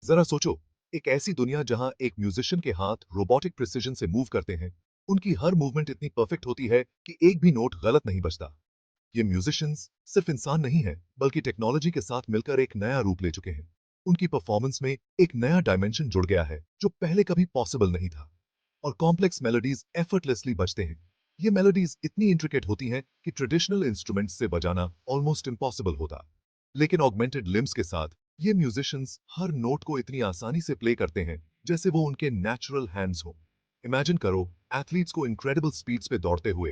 जरा सोचो, एक ऐसी दुनिया जहां एक म्यूजिशियन के हाथ रोबोटिक प्रिसिजन से मूव करते हैं। उनकी हर मूवमेंट इतनी परफेक्ट होती है कि एक भी नोट गलत नहीं बजता। ये म्यूजिशियंस सिर्फ इंसान नहीं है, बल्कि टेक्नोलॉजी के साथ मिलकर एक नया रूप ले चुके हैं। उनकी परफॉर्मेंस में एक नया डायमेंशन जुड़ गया है जो पहले कभी पॉसिबल नहीं था। और कॉम्प्लेक्स मेलोडीज एफर्टलेसली बजते हैं। ये मेलोडीज इतनी इंट्रिकेट होती हैं कि ट्रेडिशनल इंस्ट्रूमेंट्स से बजाना ऑलमोस्ट इम्पॉसिबल होता। लेकिन ऑगमेंटेड लिम्स के साथ ये म्यूजिशियंस हर नोट को इतनी आसानी से प्ले करते हैं जैसे वो उनके नेचुरल हैंड्स हो। इमेजिन करो, एथलीट्स को इनक्रेडिबल स्पीड्स पे दौड़ते हुए।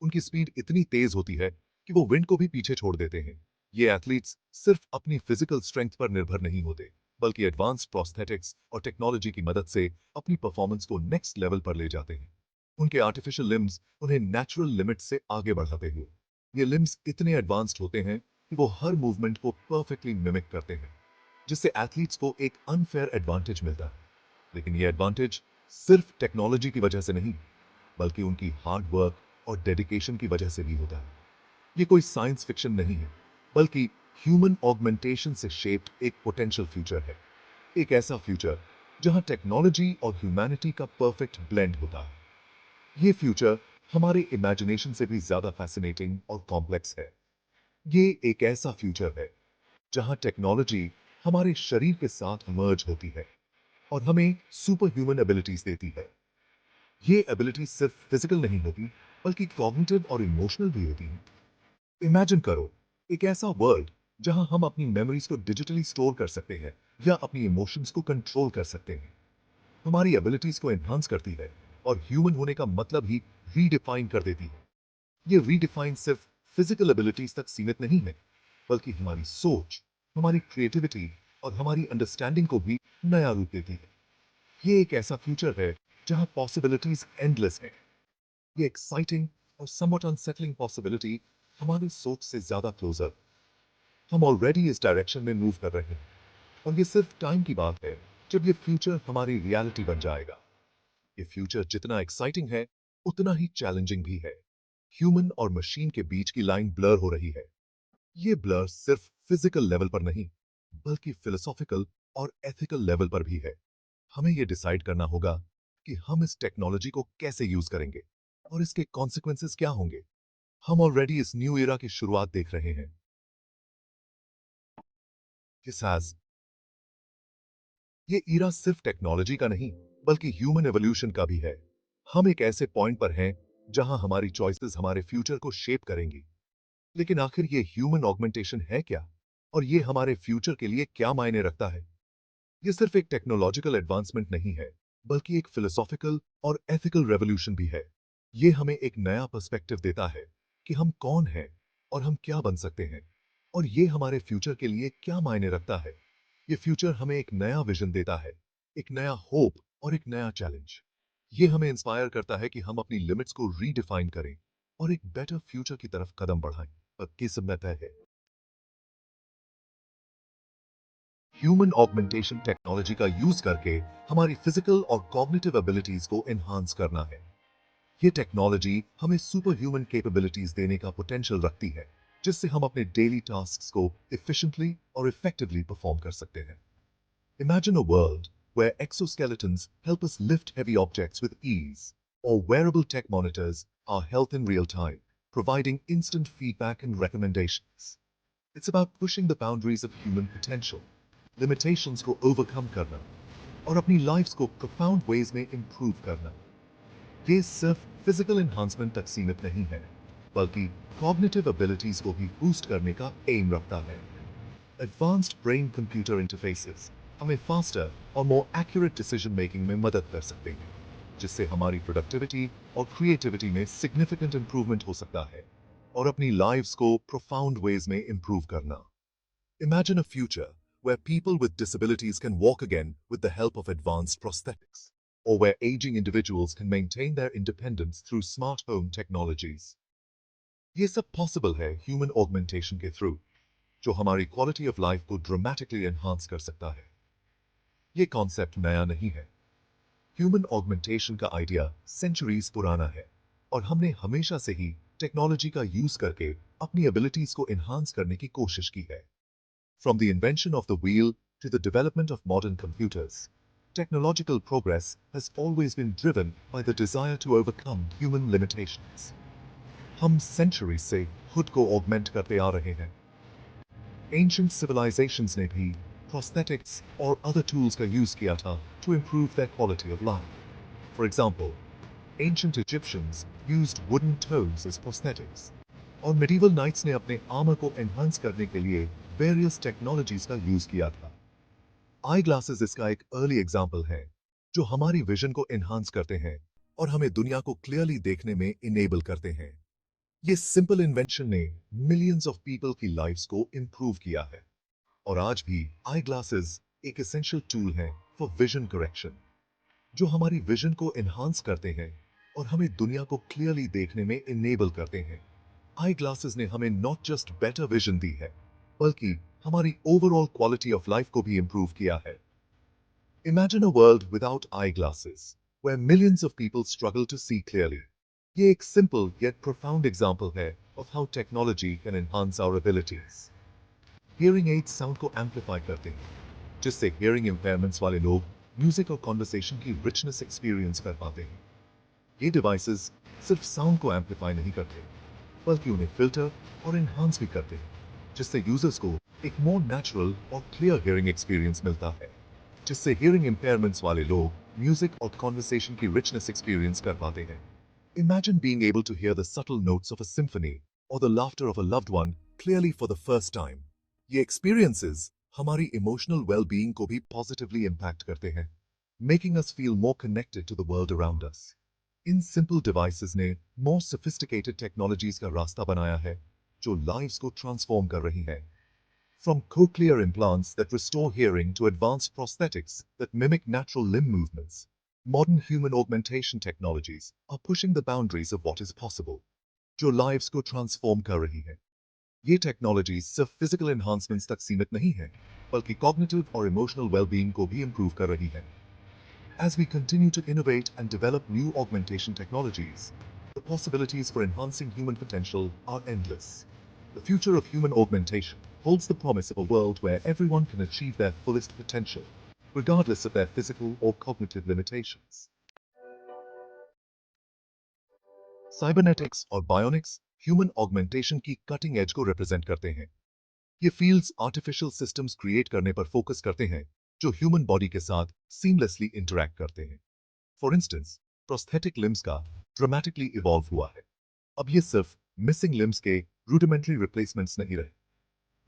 उनकी स्पीड इतनी तेज होती है कि वो विंड को भी पीछे छोड़ देते हैं। ये एथलीट्स सिर्फ अपनी फिजिकल स्ट्रेंथ पर निर्भर नहीं होते, बल्कि एडवांस प्रोस्थेटिक्स और टेक्नोलॉजी की मदद से अपनी परफॉर्मेंस को नेक्स्ट लेवल पर ले जाते हैं। उनके आर्टिफिशियल लिम्स उन्हें नेचुरल लिमिट से आगे बढ़ाते हैं। ये लिम्स इतने एडवांस्ड होते हैं कि वो हर मूवमेंट को परफेक्टली मिमिक करते हैं, जिससे एथलीट्स को एक अनफेयर एडवांटेज मिलता है। लेकिन ये एडवांटेज सिर्फ टेक्नोलॉजी की वजह से नहीं, बल्कि उनकी हार्ड वर्क और डेडिकेशन की वजह से भी होता है। ये कोई साइंस फिक्शन नहीं है, बल्कि ह्यूमन ऑगमेंटेशन से शेप्ड एक पोटेंशियल फ्यूचर है। एक ऐसा फ्यूचर जहां टेक्नोलॉजी और ह्यूमैनिटी का परफेक्ट ब्लेंड होता है। ये फ्यूचर हमारे इमेजिनेशन से भी ज्यादा फैसिनेटिंग और कॉम्प्लेक्स है। ये एक ऐसा फ्यूचर है जहां टेक्नोलॉजी हमारे शरीर के साथ मर्ज होती है और हमें सुपर ह्यूमन एबिलिटीज देती है। ये एबिलिटीज सिर्फ फिजिकल नहीं होती, बल्कि कॉग्निटिव और इमोशनल भी होती हैं। इमेजिन करो, एक ऐसा वर्ल्ड जहां हम अपनी मेमोरीज को डिजिटली स्टोर कर सकते हैं या अपनी इमोशंस को कंट्रोल कर सकते हैं। हमारी एबिलिटीज को एनहांस करती है और ह्यूमन होने का मतलब ही रीडिफाइन कर देती है। ये रीडिफाइन सिर्फ फिजिकल एबिलिटीज तक सीमित नहीं है, बल्कि हमारी सोच, हमारी क्रिएटिविटी और हमारी अंडरस्टैंडिंग को भी नया रूप देती है। ये एक ऐसा फ्यूचर है जहां पॉसिबिलिटीज एंडलेस है। ये एक्साइटिंग और समवट अनसेटलिंग पॉसिबिलिटी हमारी सोच से ज्यादा क्लोजर। हम ऑलरेडी इस डायरेक्शन में मूव कर रहे हैं और ये सिर्फ टाइम की बात है जब ये फ्यूचर हमारी रियलिटी बन जाएगा। ये फ्यूचर जितना एक्साइटिंग है, उतना ही चैलेंजिंग भी है। ह्यूमन और मशीन के बीच की लाइन ब्लर हो रही है। ये ब्लर सिर्फ फिजिकल लेवल पर नहीं, बल्कि फिलोसॉफिकल और एथिकल लेवल पर भी है। हमें ये डिसाइड करना होगा कि हम इस टेक्नोलॉजी को कैसे यूज करेंगे और इसके कॉन्सिक्वेंसेस क्या होंगे। हम ऑलरेडी इस न्यू एरा की शुरुआत देख रहे हैं। दिस हैज ये ईरा सिर्फ टेक्नोलॉजी का नहीं, बल्कि ह्यूमन एवोल्यूशन का भी है। हम एक ऐसे पॉइंट पर हैं जहां हमारी चॉइसेस हमारे फ्यूचर को शेप करेंगी। लेकिन आखिर ये ह्यूमन ऑगमेंटेशन है क्या, और ये हमारे फ्यूचर के लिए क्या मायने रखता है? ये सिर्फ एक टेक्नोलॉजिकल एडवांसमेंट नहीं है, बल्कि एक फिलोसॉफिकल और एथिकल रेवोल्यूशन भी है। ये हमें एक नया पर्सपेक्टिव देता है कि हम कौन हैं और हम क्या बन सकते हैं, और ये हमारे फ्यूचर के लिए क्या मायने रखता है। ये फ्यूचर हमें एक नया विजन देता है, एक नया होप और एक नया चैलेंज। ये हमें इंस्पायर करता है कि हम अपनी लिमिट्स को रीडिफाइन करें और एक बेटर फ्यूचर की तरफ कदम बढ़ाएं। पर किस्मत है, ह्यूमन ऑगमेंटेशन टेक्नोलॉजी का यूज करके हमारी फिजिकल और कॉग्निटिव एबिलिटीज को एनहांस करना है। ये टेक्नोलॉजी हमें सुपर ह्यूमन कैपेबिलिटीज देने का पोटेंशियल रखती है, जिससे हम अपने डेली टास्क्स को efficiently और effectively परफॉर्म कर सकते हैं। Imagine a world where exoskeletons help us lift heavy objects with ease, or wearable tech monitors our health in real time, providing instant feedback and recommendations. It's about pushing the boundaries of human potential, limitations को overcome करना और अपनी lives को profound ways में improve करना। ये सिर्फ physical enhancement तक सीमित नहीं है, बल्कि कॉग्निटिव एबिलिटीज को भी बूस्ट करने का एम रखता है। एडवांस्ड ब्रेन कंप्यूटर इंटरफेसेस हमें फास्टर और मोर एक्यूरेट डिसीजन मेकिंग में मदद कर सकते हैं, जिससे हमारी प्रोडक्टिविटी और क्रिएटिविटी में सिग्निफिकेंट इंप्रूवमेंट हो सकता है और अपनी लाइव्स को प्रोफाउंड वेज में इंप्रूव करना। Imagine a future where people with disabilities can walk again with the help of advanced prosthetics, or where aging individuals can maintain their independence through smart home technologies. ये सब possible है human augmentation के through, जो हमारी quality of life को dramatically enhance कर सकता है। ये कॉन्सेप्ट नया नहीं है। ह्यूमन ऑगमेंटेशन का आइडिया सेंचुरीज पुराना है, और हमने हमेशा से ही टेक्नोलॉजी का यूज करके अपनी एबिलिटीज को एनहांस करने की कोशिश की है। From the invention of the wheel to the development of modern computers, technological progress has always been driven by the desire to overcome human limitations. हम centuries से खुद को augment करते आ रहे हैं. Ancient civilizations ने भी prosthetics or other tools का use किया था to improve their quality of life. For example, ancient Egyptians used wooden toes as prosthetics. और medieval knights ने अपने armor को enhance करने के लिए various technologies का use किया था. Eyeglasses इसका एक early example है, जो हमारी vision को enhance करते हैं और हमें दुनिया को clearly देखने में enable करते हैं. ये सिंपल इन्वेंशन ने मिलियंस ऑफ पीपल की लाइफ्स को इंप्रूव किया है और आज भी आई ग्लासेस एक एसेंशियल टूल है फॉर विजन करेक्शन, जो हमारी विजन को एनहांस करते हैं और हमें दुनिया को क्लियरली देखने में इनेबल करते हैं. आई ग्लासेस ने हमें नॉट जस्ट बेटर विजन दी है, बल्कि हमारी ओवरऑल क्वालिटी ऑफ लाइफ को भी इंप्रूव किया है. Imagine a world without eye glasses where millions of people struggle to see clearly. ये एक simple yet profound example है of how technology can enhance our abilities. Hearing aids sound को amplify करते हैं, जिससे hearing impairments वाले लोग music और conversation की richness experience कर पाते हैं. ये devices सिर्फ sound को amplify नहीं करते, बल्कि उन्हें filter और enhance भी करते हैं, जिससे users को एक more natural और clear hearing experience मिलता है, जिससे hearing impairments वाले लोग music और conversation की richness experience कर पाते हैं. Imagine being able to hear the subtle notes of a symphony or the laughter of a loved one clearly for the first time. ये experiences हमारी emotional well-being को भी positively impact करते हैं, making us feel more connected to the world around us. In simple devices ने more sophisticated technologies का रास्ता बनाया है, जो lives को transform कर रही है. From cochlear implants that restore hearing to advanced prosthetics that mimic natural limb movements, modern human augmentation technologies are pushing the boundaries of what is possible, जो lives को transform कर रही है. ये technologies सिर्फ physical enhancements तक सीमित नहीं है, बल्कि cognitive और emotional well-being को भी improve कर रही है. As we continue to innovate and develop new augmentation technologies, the possibilities for enhancing human potential are endless. The future of human augmentation holds the promise of a world where everyone can achieve their fullest potential, regardless of their physical or cognitive limitations. Cybernetics और bionics human augmentation की cutting edge को represent करते हैं. ये fields artificial systems create करने पर focus करते हैं, जो ह्यूमन बॉडी के साथ सीमलेसली इंटरैक्ट करते हैं. फॉर इंस्टेंस, प्रोस्थेटिक लिम्स का ड्रामेटिकली इवॉल्व हुआ है. अब ये सिर्फ मिसिंग लिम्स के रूडिमेंट्री रिप्लेसमेंट्स नहीं रहे.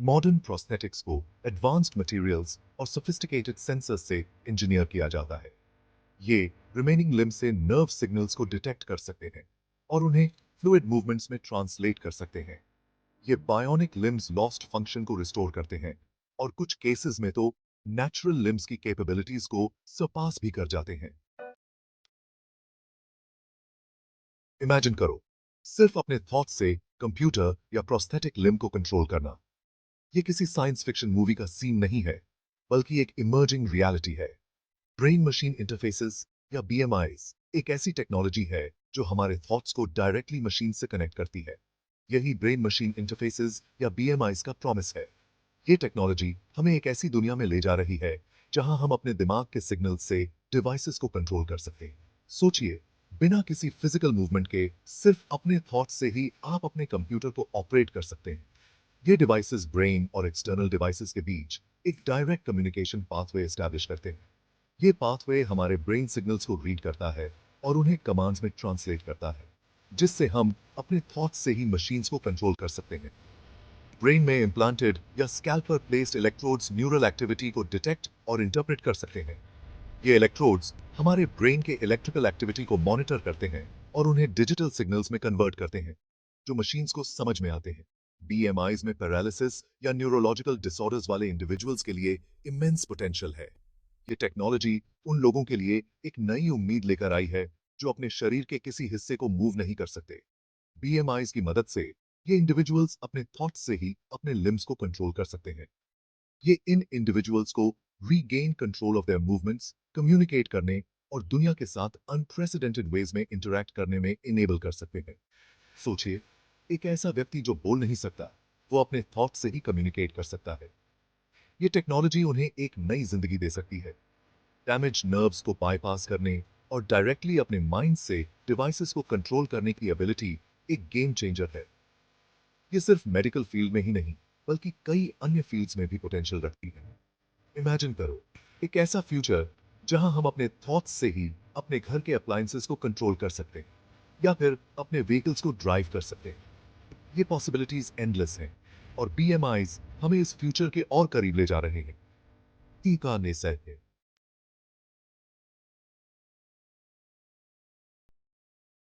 मॉडर्न प्रोस्थेटिक्स को एडवांस्ड मटेरियल्स और सोफिस्टिकेटेड सेंसर्स से इंजीनियर किया जाता है. ये रिमेनिंग लिम्स से नर्व सिग्नल्स को डिटेक्ट कर सकते हैं और उन्हें फ्लूइड मूवमेंट्स में ट्रांसलेट कर सकते हैं. ये बायोनिक लिम्स लॉस्ट फंक्शन को रिस्टोर करते हैं और कुछ केसेस में तो नेचुरल लिम्स की कैपेबिलिटीज को सरपास भी कर जाते हैं. इमेजिन करो, सिर्फ अपने थॉट से कंप्यूटर या प्रोस्थेटिक लिम्ब को कंट्रोल करना. ये किसी साइंस फिक्शन मूवी का सीन नहीं है, बल्कि एक इमर्जिंग रियलिटी है. ब्रेन मशीन इंटरफेसेस या बीएमआईज एक ऐसी टेक्नोलॉजी है जो हमारे थॉट्स को डायरेक्टली मशीन से कनेक्ट करती है. यही ब्रेन मशीन इंटरफेसेस या बीएमआईज का प्रॉमिस है. ये टेक्नोलॉजी हमें एक ऐसी दुनिया में ले जा रही है जहां हम अपने दिमाग के सिग्नल से डिवाइसेस को कंट्रोल कर सकते हैं. सोचिए, बिना किसी फिजिकल मूवमेंट के सिर्फ अपने थॉट्स से ही आप अपने कंप्यूटर को ऑपरेट कर सकते हैं. ये डिवाइसेस ब्रेन और एक्सटर्नल डिवाइसेस के बीच एक डायरेक्ट कम्युनिकेशन पाथवे एस्टैब्लिश करते हैं. ये पाथवे हमारे ब्रेन सिग्नल्स को रीड करता है और उन्हें कमांड्स में ट्रांसलेट करता है, जिससे हम अपने थॉट्स से ही मशीन्स को कंट्रोल कर सकते हैं. ब्रेन में इम्प्लांटेड या स्कैल्प पर प्लेस्ड इलेक्ट्रोड्स न्यूरल एक्टिविटी को डिटेक्ट और इंटरप्रेट कर सकते हैं. ये इलेक्ट्रोड्स हमारे ब्रेन के इलेक्ट्रिकल एक्टिविटी को मॉनिटर करते हैं और उन्हें डिजिटल सिग्नल्स में कन्वर्ट करते हैं, जो मशीन्स को समझ में आते हैं. बीएमआईज में पैरालिसिस या न्यूरोलॉजिकल डिसऑर्डर्स वाले इंडिविजुअल्स के लिए इमेंस पोटेंशियल है. ये टेक्नोलॉजी उन लोगों के लिए एक नई उम्मीद लेकर आई है जो अपने शरीर के किसी हिस्से को मूव नहीं कर सकते. बीएमआईज की मदद से ये इंडिविजुअल्स अपने थॉट्स से ही अपने लिम्स को कंट्रोल कर सकते हैं. ये इन इंडिविजुअल्स को regain control of their movements, communicate करने और दुनिया के साथ अनप्रेसिडेंटेड वेज में इंटरैक्ट करने में इनेबल कर सकते हैं. सोचिए, एक ऐसा व्यक्ति जो बोल नहीं सकता, वो अपने थॉट से ही कम्युनिकेट कर सकता है. ये टेक्नोलॉजी उन्हें एक नई जिंदगी दे सकती है, डैमेज नर्व्स को बाईपास करने और डायरेक्टली अपने माइंड से डिवाइसेस को कंट्रोल करने की एबिलिटी एक गेम चेंजर है। ये सिर्फ मेडिकल फील्ड में ही नहीं, बल्कि कई अन्य फील्ड्स में भी पोटेंशियल रखती है। इमेजिन करो एक ऐसा फ्यूचर जहां हम अपने थॉट्स से ही अपने घर के अप्लायंसेस को कंट्रोल कर सकते हैं या फिर अपने व्हीकल्स को ड्राइव कर सकते हैं। ये पॉसिबिलिटीज एंडलेस हैं और बीएमआईज हमें इस फ्यूचर के और करीब ले जा रहे हैं। टीका निसह है।